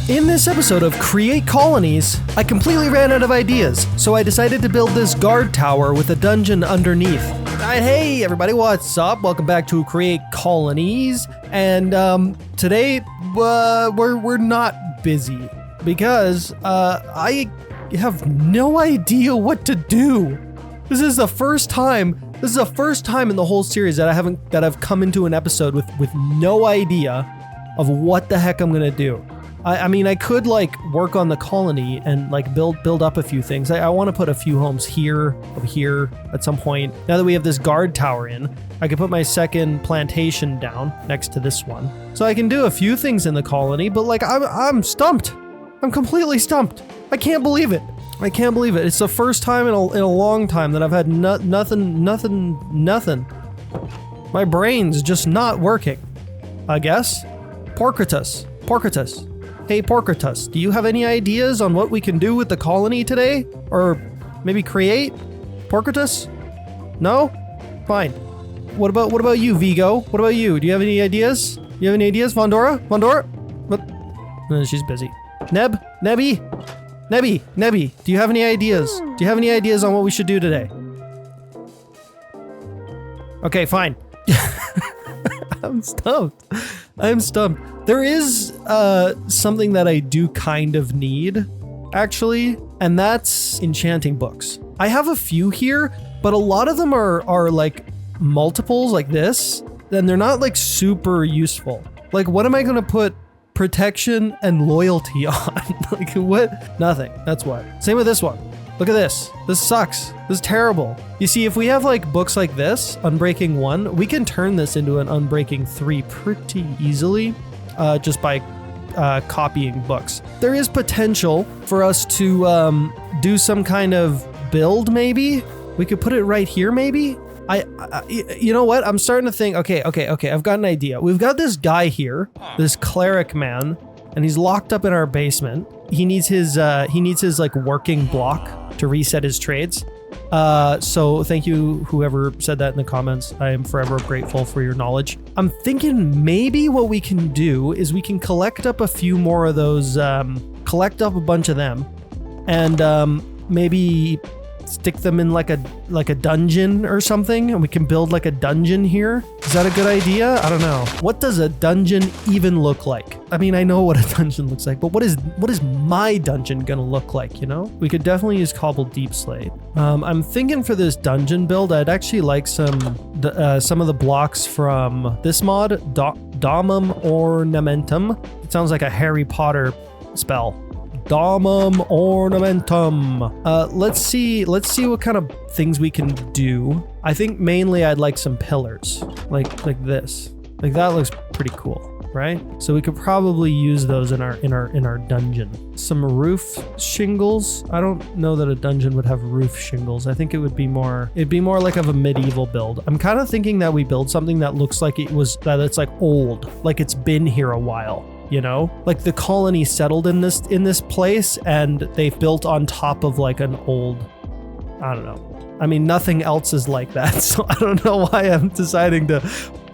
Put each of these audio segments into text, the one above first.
In this episode of Create Colonies, I completely ran out of ideas, so I decided to build this guard tower with a dungeon underneath. Hey everybody, what's up? Welcome back to Create Colonies, and today we're not busy because I have no idea what to do. This is the first time in the whole series that I've come into an episode with no idea of what the heck I'm gonna do. I mean, I could like work on the colony and like build up a few things. I want to put a few homes here, over here at some point. Now that we have this guard tower in, I can put my second plantation down next to this one. So I can do a few things in the colony, but like I'm stumped. I'm completely stumped. I can't believe it. It's the first time in a long time that I've had nothing. My brain's just not working, I guess. Porcritus. Hey Porcritus, do you have any ideas on what we can do with the colony today? Or maybe create? Porcritus? No? Fine. What about you, Vigo? What about you? Do you have any ideas? Vondora? What? She's busy. Nebby, do you have any ideas? Do you have any ideas on what we should do today? Okay, fine. I'm stumped. There is something that I do kind of need, actually, and that's enchanting books. I have a few here, but a lot of them are like multiples like this, and they're not like super useful. Like, what am I gonna put protection and loyalty on? Like, what? Nothing. That's what. Same with this one. Look at this. This sucks. This is terrible. You see, if we have like books like this, Unbreaking 1, we can turn this into an Unbreaking 3 pretty easily, just by copying books. There is potential for us to do some kind of build, maybe. We could put it right here, maybe. You know what? I'm starting to think, okay. I've got an idea. We've got this guy here, this cleric man, and he's locked up in our basement. He needs his like working block to reset his trades. So thank you, whoever said that in the comments. I am forever grateful for your knowledge. I'm thinking maybe what we can do is we can collect up a few more of those, collect up a bunch of them, and maybe stick them in like a dungeon or something, and we can build like a dungeon here. Is that a good idea? I don't know. What does a dungeon even look like? I mean, I know what a dungeon looks like, but what is my dungeon gonna look like, you know? We could definitely use cobbled deep slate. I'm thinking for this dungeon build, I'd actually like some of the blocks from this mod, Domum Ornamentum. It sounds like a Harry Potter spell. Domum Ornamentum. Let's see what kind of things we can do. I think mainly I'd like some pillars, like this. Like that looks pretty cool, right? So we could probably use those in our dungeon. Some roof shingles. I don't know that a dungeon would have roof shingles. I think it'd be more like of a medieval build. I'm kind of thinking that we build something that looks like it's like old, like it's been here a while. You know, like the colony settled in this place, and they've built on top of like an old, I don't know. I mean, nothing else is like that, so I don't know why I'm deciding to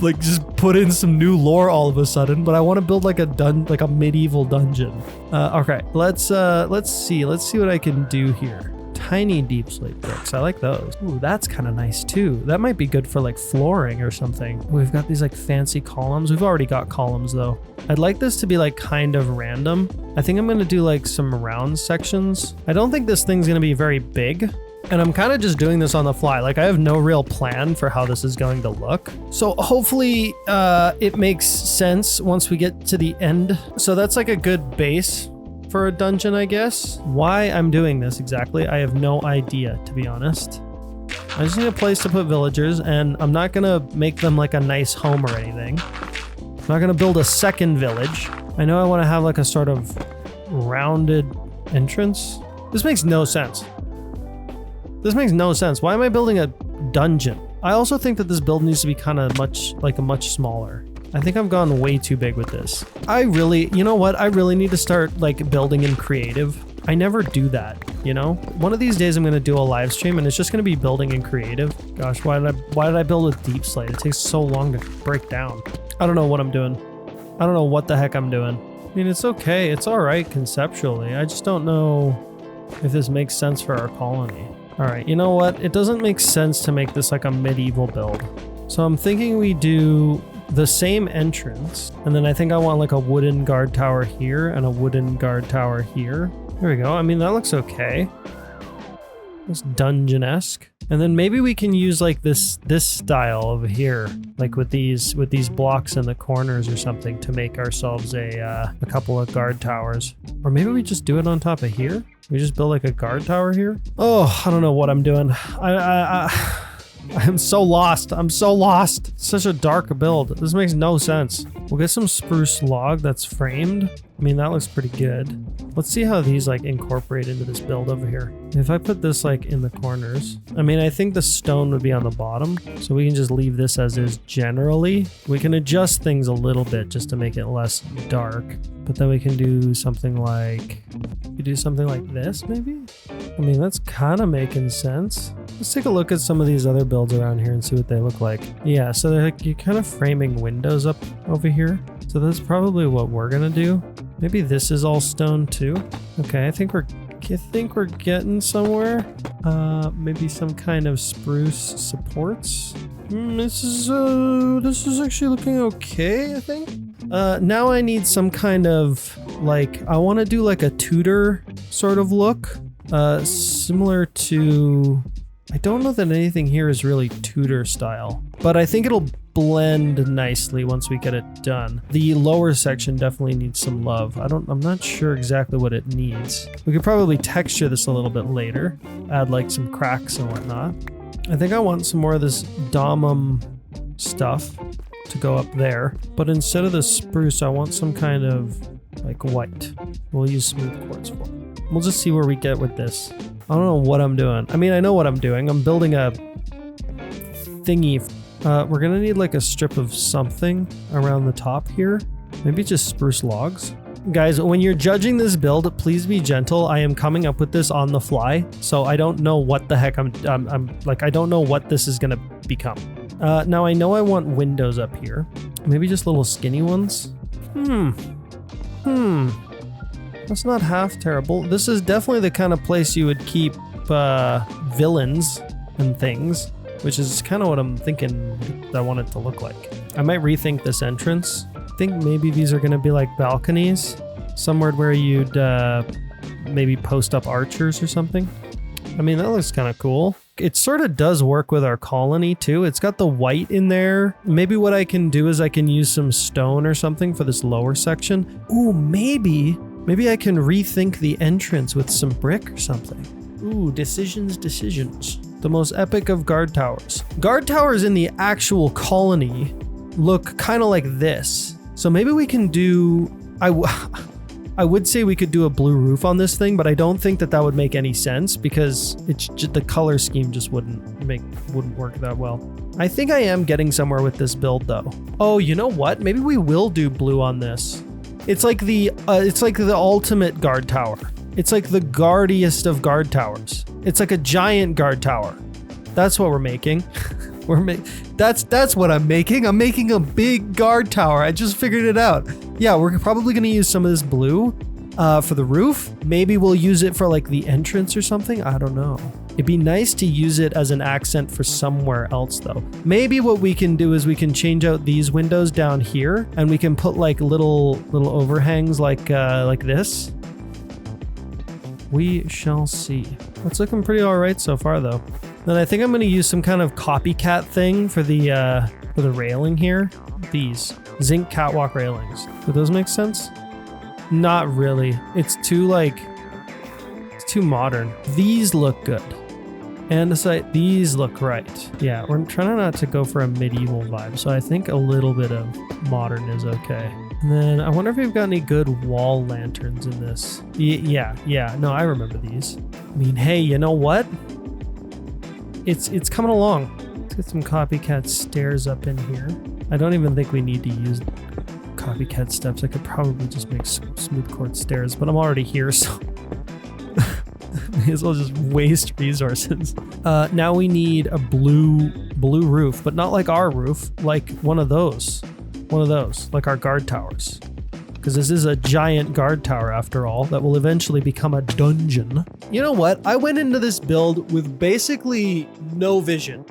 like just put in some new lore all of a sudden. But I want to build like a medieval dungeon. Okay, let's see what I can do here. Tiny deep slate bricks. I like those. Ooh, that's kind of nice too. That might be good for like flooring or something. We've got these like fancy columns. We've already got columns though. I'd like this to be like kind of random. I think I'm gonna do like some round sections. I don't think this thing's gonna be very big, and I'm kind of just doing this on the fly. Like I have no real plan for how this is going to look. So hopefully it makes sense once we get to the end. So that's like a good base for a dungeon, I guess. Why I'm doing this exactly, I have no idea, to be honest. I just need a place to put villagers, and I'm not gonna make them like a nice home or anything. I'm not gonna build a second village. I know I want to have like a sort of rounded entrance. This makes no sense. Why am I building a dungeon? I also think that this build needs to be kind of much smaller. I think I've gone way too big with this. You know what? I really need to start like building in creative. I never do that, you know? One of these days I'm gonna do a live stream and it's just gonna be building in creative. Gosh, why did I build with deep slate? It takes so long to break down. I don't know what I'm doing. I don't know what the heck I'm doing. I mean, it's okay. It's all right conceptually. I just don't know if this makes sense for our colony. All right, you know what? It doesn't make sense to make this like a medieval build. So I'm thinking we do the same entrance, and then I think I want like a wooden guard tower here and a wooden guard tower here. There we go. I mean, that looks okay. It's dungeon-esque. And then maybe we can use like this style over here, like with these blocks in the corners or something, to make ourselves a couple of guard towers. Or maybe we just do it on top of here. We just build like a guard tower here. Oh, I don't know what I'm doing. I'm so lost. I'm so lost. It's such a dark build. This makes no sense. We'll get some spruce log that's framed. I mean, that looks pretty good. Let's see how these like incorporate into this build over here. If I put this like in the corners, I mean, I think the stone would be on the bottom, so we can just leave this as is generally. We can adjust things a little bit just to make it less dark, but then we can do something like, this maybe? I mean, that's kind of making sense. Let's take a look at some of these other builds around here and see what they look like. Yeah, so they're like, you're kind of framing windows up over here. So that's probably what we're gonna do. Maybe this is all stone too. Okay, I think we're getting somewhere. Maybe some kind of spruce supports. This is actually looking okay, I think. Now I need some kind of like, I want to do like a Tudor sort of look, similar to, I don't know that anything here is really Tudor style, but I think it'll blend nicely once we get it done. The lower section definitely needs some love. I'm not sure exactly what it needs. We could probably texture this a little bit later, add like some cracks and whatnot. I think I want some more of this domum stuff to go up there, but instead of the spruce, I want some kind of like white. We'll use smooth quartz for it. We'll just see where we get with this. I don't know what I'm doing. I mean, I know what I'm doing. I'm building a thingy. We're gonna need like a strip of something around the top here. Maybe just spruce logs. Guys, when you're judging this build, please be gentle. I am coming up with this on the fly, so I don't know what the heck I'm like, I don't know what this is gonna become. Now I know I want windows up here. Maybe just little skinny ones. That's not half terrible. This is definitely the kind of place you would keep villains and things, which is kind of what I'm thinking I want it to look like. I might rethink this entrance. I think maybe these are going to be like balconies, somewhere where you'd maybe post up archers or something. I mean, that looks kind of cool. It sort of does work with our colony too. It's got the white in there. Maybe what I can do is I can use some stone or something for this lower section. Ooh, maybe I can rethink the entrance with some brick or something. Ooh, decisions. The most epic of guard towers. Guard towers in the actual colony look kind of like this. So maybe we can do, I would say we could do a blue roof on this thing, but I don't think that would make any sense because it's just, the color scheme just wouldn't work that well. I think I am getting somewhere with this build though. Oh, you know what? Maybe we will do blue on this. It's like the ultimate guard tower. It's like the guardiest of guard towers. It's like a giant guard tower. That's what we're making. That's what I'm making. I'm making a big guard tower. I just figured it out. Yeah, we're probably gonna use some of this blue for the roof. Maybe we'll use it for like the entrance or something. I don't know. It'd be nice to use it as an accent for somewhere else though. Maybe what we can do is we can change out these windows down here and we can put like little overhangs like this. We shall see. It's looking pretty all right so far though. Then I think I'm going to use some kind of copycat thing for the railing here. These zinc catwalk railings. Do those make sense? Not really. It's too modern. These look good. And these look right. Yeah, we're trying not to go for a medieval vibe, so I think a little bit of modern is okay. And then I wonder if we've got any good wall lanterns in this. Yeah. No, I remember these. I mean, hey, you know what? It's coming along. Let's get some copycat stairs up in here. I don't even think we need to use copycat steps. I could probably just make smooth quartz stairs, but I'm already here, so may as well just waste resources. Now we need a blue roof, but not like our roof, like one of those, like our guard towers. because this is a giant guard tower after all that will eventually become a dungeon. You know what? I went into this build with basically no vision,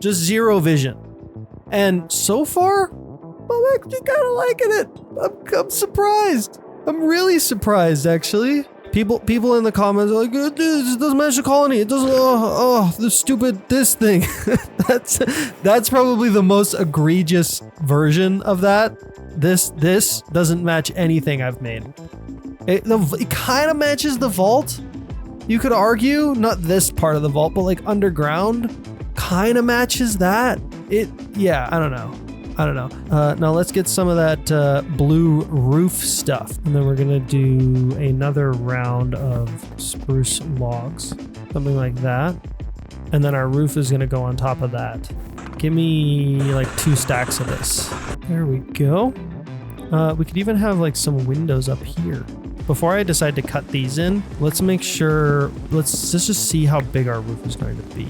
just zero vision. And so far, I'm actually kind of liking it. I'm surprised. I'm really surprised, actually. People in the comments are like, it doesn't match the colony. It doesn't. The stupid this thing. that's probably the most egregious version of that. This doesn't match anything I've made. It kind of matches the vault. You could argue, not this part of the vault, but like underground, kind of matches that. Yeah, I don't know. Now let's get some of that blue roof stuff. And then we're gonna do another round of spruce logs. Something like that. And then our roof is gonna go on top of that. Give me like 2 stacks of this. There we go. We could even have like some windows up here. Before I decide to cut these in, let's make sure, let's just see how big our roof is going to be.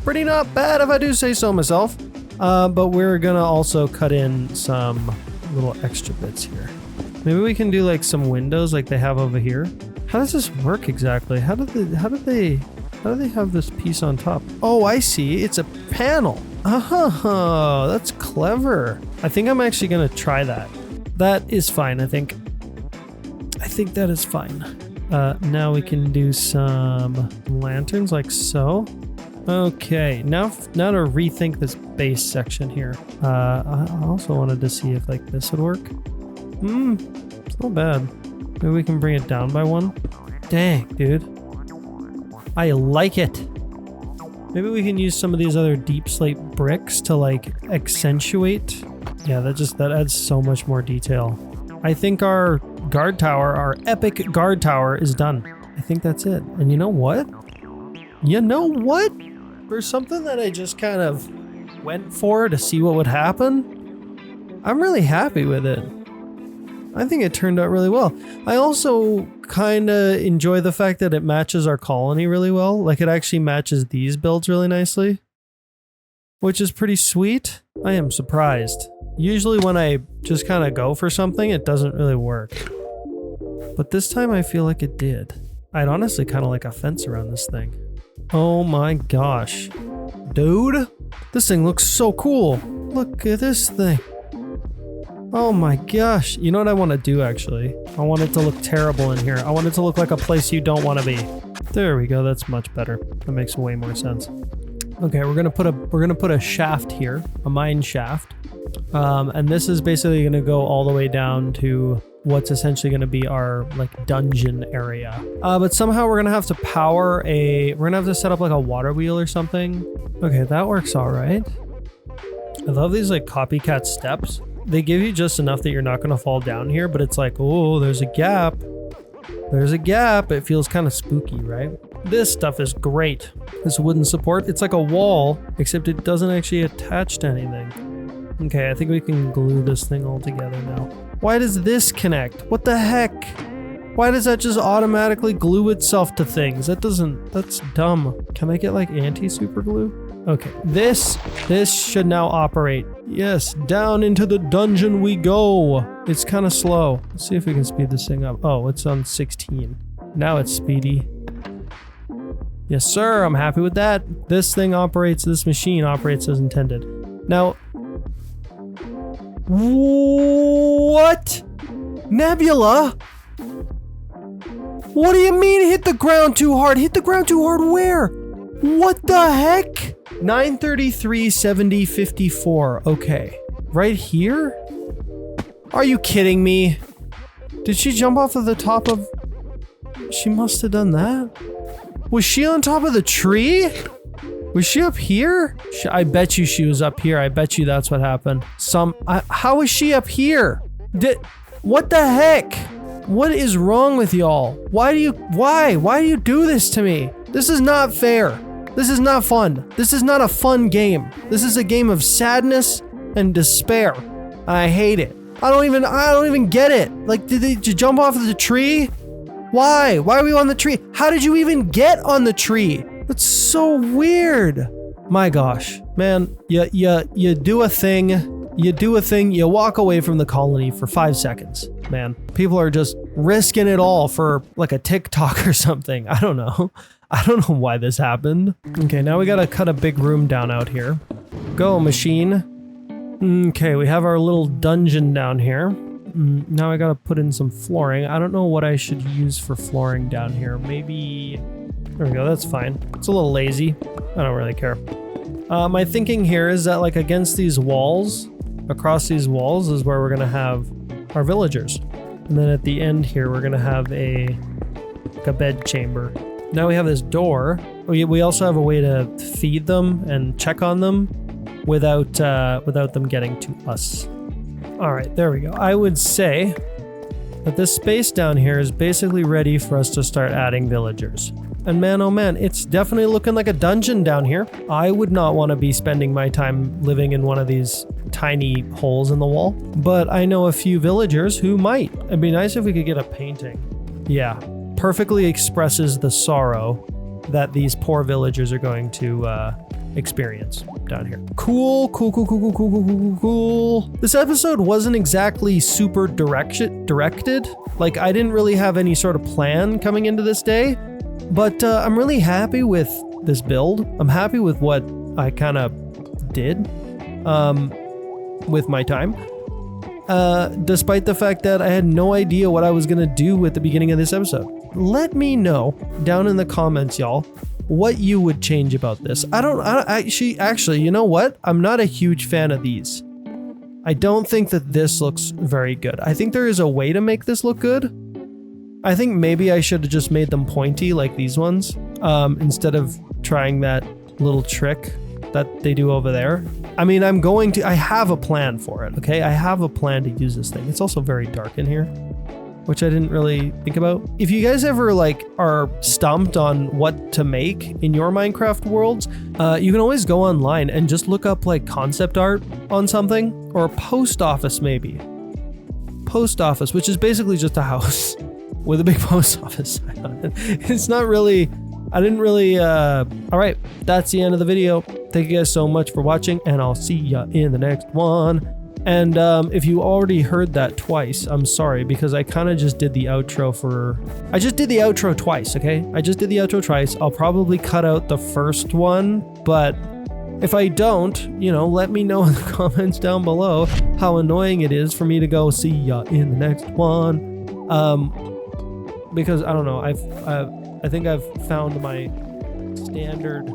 Pretty not bad if I do say so myself. But we're gonna also cut in some little extra bits here. Maybe we can do like some windows like they have over here. How does this work exactly? How do they have this piece on top? Oh, I see. It's a panel. Oh, that's clever. I think I'm actually gonna try that. That is fine, I think. I think that is fine. Now we can do some lanterns like so. Okay, now to rethink this base section here. I also wanted to see if like this would work. It's not bad. Maybe we can bring it down by 1. Dang, dude. I like it. Maybe we can use some of these other deep slate bricks to like accentuate. Yeah, that adds so much more detail. I think our guard tower, our epic guard tower is done. I think that's it. And you know what? For something that I just kind of went for to see what would happen, I'm really happy with it. I think it turned out really well. I also kind of enjoy the fact that it matches our colony really well. Like it actually matches these builds really nicely, which is pretty sweet. I am surprised. Usually when I just kind of go for something, it doesn't really work. But this time I feel like it did. I'd honestly kind of like a fence around this thing. Oh my gosh. Dude, this thing looks so cool. Look at this thing. Oh my gosh. You know what I want to do actually? I want it to look terrible in here. I want it to look like a place you don't want to be. There we go. That's much better. That makes way more sense. Okay, we're gonna put a shaft here, a mine shaft. And this is basically gonna go all the way down to what's essentially going to be our like dungeon area. But somehow we're going to have to we're going to have to set up like a water wheel or something. Okay, that works all right. I love these like copycat steps. They give you just enough that you're not going to fall down here, but it's like, oh, there's a gap. There's a gap. It feels kind of spooky, right? This stuff is great. This wooden support, it's like a wall, except it doesn't actually attach to anything. Okay, I think we can glue this thing all together now. Why does this connect? What the heck? Why does that just automatically glue itself to things? That's dumb. Can I get like anti-super glue? Okay, this should now operate. Yes, down into the dungeon we go. It's kind of slow. Let's see if we can speed this thing up. Oh, it's on 16. Now it's speedy. Yes, sir, I'm happy with that. This machine operates as intended. Now, what? Nebula? What do you mean hit the ground too hard? Hit the ground too hard where? What the heck? 933, 70, 54. Okay. Right here? Are you kidding me? Did she jump off of the top of... She must have done that. Was she on top of the tree? Was she up here? I bet you she was up here. I bet you that's what happened. How is she up here? What the heck? What is wrong with y'all? Why do you do this to me? This is not fair. This is not fun. This is not a fun game. This is a game of sadness and despair. I hate it. I don't even get it. Like, did you jump off of the tree? Why? Why are we on the tree? How did you even get on the tree? That's so weird. My gosh, man, you do a thing You do a thing, you walk away from the colony for 5 seconds, man. People are just risking it all for like a TikTok or something. I don't know. I don't know why this happened. Okay, now we gotta cut a big room down out here. Go, machine. Okay, we have our little dungeon down here. Now I gotta put in some flooring. I don't know what I should use for flooring down here. Maybe... There we go, that's fine. It's a little lazy. I don't really care. My thinking here is that like against these walls, across these walls is where we're gonna have our villagers. And then at the end here, we're gonna have like a bed chamber. Now we have this door. We also have a way to feed them and check on them without them getting to us. All right, there we go. I would say that this space down here is basically ready for us to start adding villagers. And man, oh man, it's definitely looking like a dungeon down here. I would not want to be spending my time living in one of these tiny holes in the wall, but I know a few villagers who might. It'd be nice if we could get a painting. Yeah, perfectly expresses the sorrow that these poor villagers are going to experience down here. Cool. This episode wasn't exactly super directed. Like, I didn't really have any sort of plan coming into this day, but I'm really happy with this build. I'm happy with what I kind of did with my time. Despite the fact that I had no idea what I was going to do at the beginning of this episode. Let me know down in the comments, y'all, what you would change about this. Actually, you know what? I'm not a huge fan of these. I don't think that this looks very good. I think there is a way to make this look good. I think maybe I should have just made them pointy like these ones, instead of trying that little trick that they do over there. I mean, I have a plan for it, okay? I have a plan to use this thing. It's also very dark in here, which I didn't really think about. If you guys ever like are stumped on what to make in your Minecraft worlds, you can always go online and just look up like concept art on something, or a post office maybe. Post office, which is basically just a house with a big post office sign on it. It's not really, I didn't really, all right, that's the end of the video. Thank you guys so much for watching, and I'll see ya in the next one. And if you already heard that twice, I'm sorry, because I kind of just did the outro I just did the outro twice, okay? I just did the outro twice. I'll probably cut out the first one, but if I don't, you know, let me know in the comments down below how annoying it is for me to go see ya in the next one. Because I don't know, I think I've found my standard